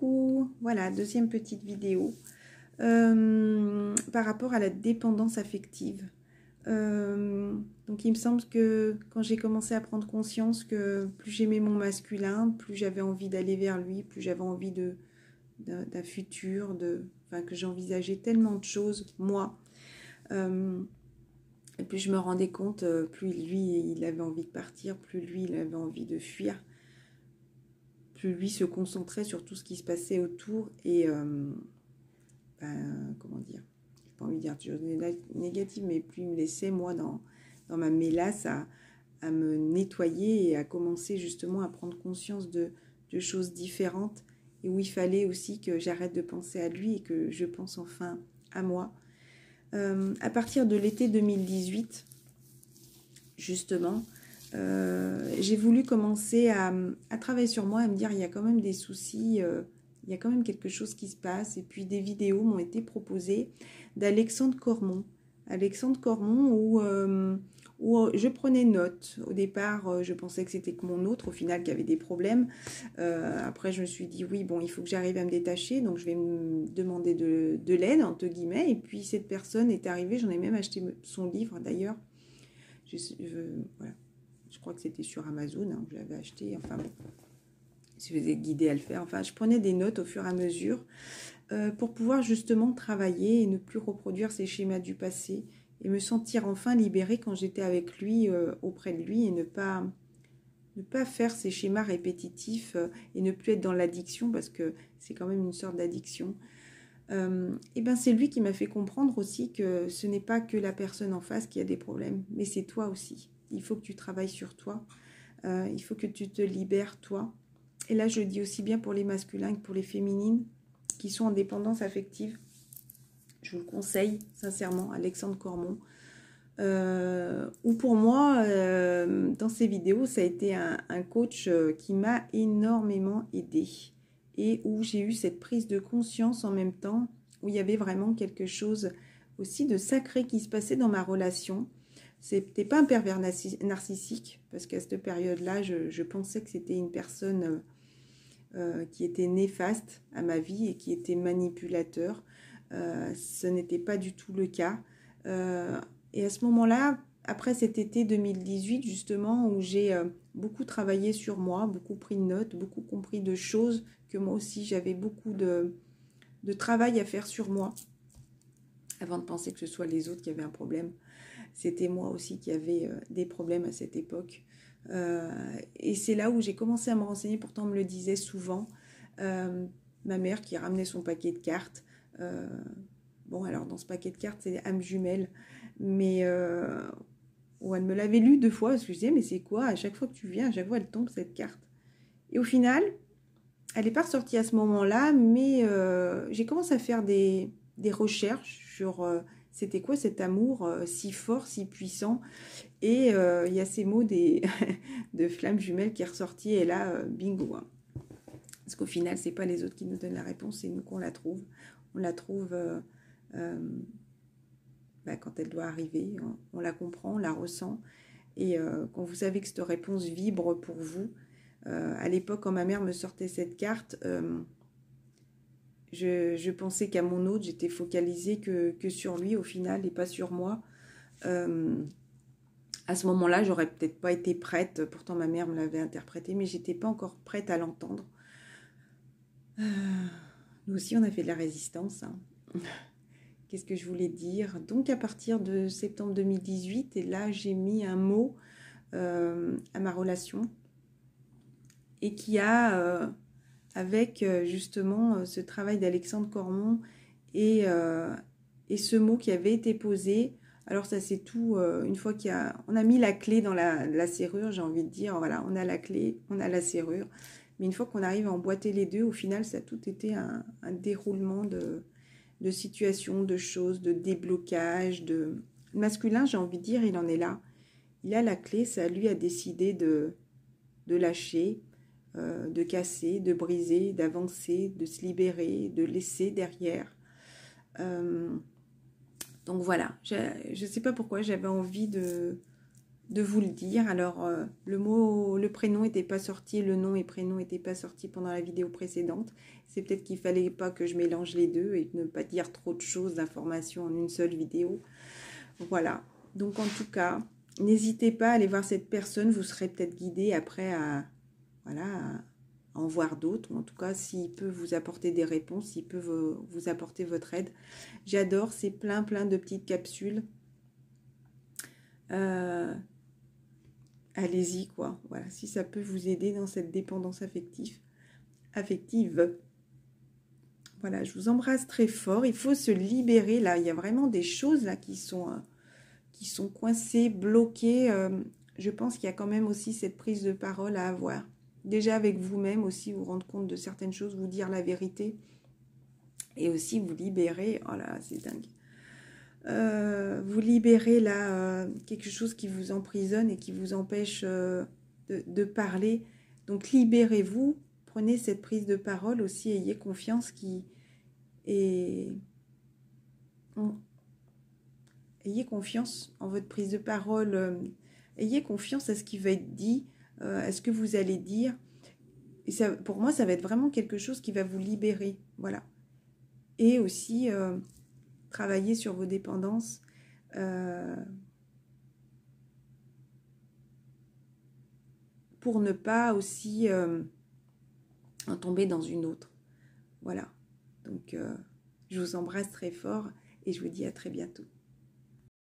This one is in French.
Coucou, voilà, deuxième petite vidéo par rapport à la dépendance affective. Donc il me semble que quand j'ai commencé à prendre conscience que plus j'aimais mon masculin, plus j'avais envie d'aller vers lui, plus j'avais envie d'un futur, enfin, que j'envisageais tellement de choses, moi. Et puis je me rendais compte, plus lui, il avait envie de partir, plus lui, il avait envie de fuir. Plus lui se concentrait sur tout ce qui se passait autour et comment dire, j'ai pas envie de dire des choses négatives, mais plus il me laissait moi dans ma mélasse à me nettoyer et à commencer justement à prendre conscience de choses différentes et où il fallait aussi que j'arrête de penser à lui et que je pense enfin à moi. À partir de l'été 2018, justement, j'ai voulu commencer à travailler sur moi, à me dire il y a quand même des soucis, il y a quand même quelque chose qui se passe. Et puis des vidéos m'ont été proposées d'Alexandre Cormon. Alexandre Cormon où je prenais note. Au départ, je pensais que c'était que mon autre, au final, qui avait des problèmes. Après, je me suis dit, oui, bon, il faut que j'arrive à me détacher, donc je vais me demander de l'aide, entre guillemets. Et puis cette personne est arrivée, j'en ai même acheté son livre, d'ailleurs. Voilà. Je crois que c'était sur Amazon, hein, je l'avais acheté, enfin bon, je faisais guider à le faire, enfin je prenais des notes au fur et à mesure pour pouvoir justement travailler et ne plus reproduire ces schémas du passé et me sentir enfin libérée quand j'étais avec lui, auprès de lui et ne pas faire ces schémas répétitifs et ne plus être dans l'addiction parce que c'est quand même une sorte d'addiction. Et ben c'est lui qui m'a fait comprendre aussi que ce n'est pas que la personne en face qui a des problèmes, mais c'est toi aussi. Il faut que tu travailles sur toi, il faut que tu te libères toi. Et là je le dis aussi bien pour les masculins que pour les féminines qui sont en dépendance affective. Je vous le conseille sincèrement, Alexandre Cormon. Ou pour moi, dans ces vidéos, ça a été un coach qui m'a énormément aidée. Et où j'ai eu cette prise de conscience en même temps, où il y avait vraiment quelque chose aussi de sacré qui se passait dans ma relation. C'était pas un pervers narcissique, parce qu'à cette période-là, je pensais que c'était une personne qui était néfaste à ma vie et qui était manipulateur. Ce n'était pas du tout le cas. Et à ce moment-là, après cet été 2018, justement, où j'ai beaucoup travaillé sur moi, beaucoup pris de notes, beaucoup compris de choses, que moi aussi j'avais beaucoup de travail à faire sur moi, avant de penser que ce soit les autres qui avaient un problème. C'était moi aussi qui avais des problèmes à cette époque. Et c'est là où j'ai commencé à me renseigner, pourtant on me le disait souvent. Ma mère qui ramenait son paquet de cartes. Bon, alors dans ce paquet de cartes, c'est des âmes jumelles. Mais où elle me l'avait lu 2 fois, parce que je disais, mais c'est quoi? À chaque fois que tu viens, à chaque fois elle tombe cette carte. Et au final, elle n'est pas ressortie à ce moment-là, mais j'ai commencé à faire des recherches sur c'était quoi cet amour si fort, si puissant. Et il y a ces mots de flammes jumelles qui est ressorti, et là, bingo. Hein. Parce qu'au final, c'est pas les autres qui nous donnent la réponse, c'est nous qu'on la trouve. On la trouve quand elle doit arriver, on la comprend, on la ressent. Et quand vous savez que cette réponse vibre pour vous, à l'époque, quand ma mère me sortait cette carte, je pensais qu'à mon autre, j'étais focalisée que sur lui au final et pas sur moi. À ce moment-là, j'aurais peut-être pas été prête, pourtant ma mère me l'avait interprété, mais j'étais pas encore prête à l'entendre. Nous aussi, on a fait de la résistance. Hein. Qu'est-ce que je voulais dire? Donc, à partir de septembre 2018, et là, j'ai mis un mot à ma relation et qui a, avec justement ce travail d'Alexandre Cormon et ce mot qui avait été posé. Alors ça c'est tout, une fois on a mis la clé dans la serrure, j'ai envie de dire, voilà, on a la clé, on a la serrure. Mais une fois qu'on arrive à emboîter les deux, au final ça a tout été un déroulement de situations, de choses, de déblocage, de masculin, j'ai envie de dire, il en est là. Il a la clé, c'est à lui à décider de lâcher, de casser, de briser, d'avancer, de se libérer, de laisser derrière. Donc voilà, je ne sais pas pourquoi j'avais envie de vous le dire. Alors, le prénom n'était pas sorti, le nom et prénom n'étaient pas sortis pendant la vidéo précédente. C'est peut-être qu'il fallait pas que je mélange les deux et ne pas dire trop de choses, d'informations en une seule vidéo. Voilà. Donc, en tout cas, n'hésitez pas à aller voir cette personne. Vous serez peut-être guidé après à, voilà, à en voir d'autres. Ou en tout cas, s'il peut vous apporter des réponses, s'il peut vous apporter votre aide. J'adore, c'est plein de petites capsules. Allez-y, quoi. Voilà, si ça peut vous aider dans cette dépendance affective. Voilà, je vous embrasse très fort. Il faut se libérer, là. Il y a vraiment des choses, là, qui sont coincées, bloquées. Je pense qu'il y a quand même aussi cette prise de parole à avoir. Déjà avec vous-même aussi, vous rendre compte de certaines choses, vous dire la vérité. Et aussi vous libérer. Oh là, c'est dingue. Vous libérez là quelque chose qui vous emprisonne et qui vous empêche de parler. Donc libérez-vous, prenez cette prise de parole aussi, ayez confiance ayez confiance en votre prise de parole, ayez confiance à ce qui va être dit, à ce que vous allez dire. Et ça, pour moi, ça va être vraiment quelque chose qui va vous libérer. Voilà. Et aussi travailler sur vos dépendances. Pour ne pas aussi en tomber dans une autre. Voilà. Donc, je vous embrasse très fort et je vous dis à très bientôt.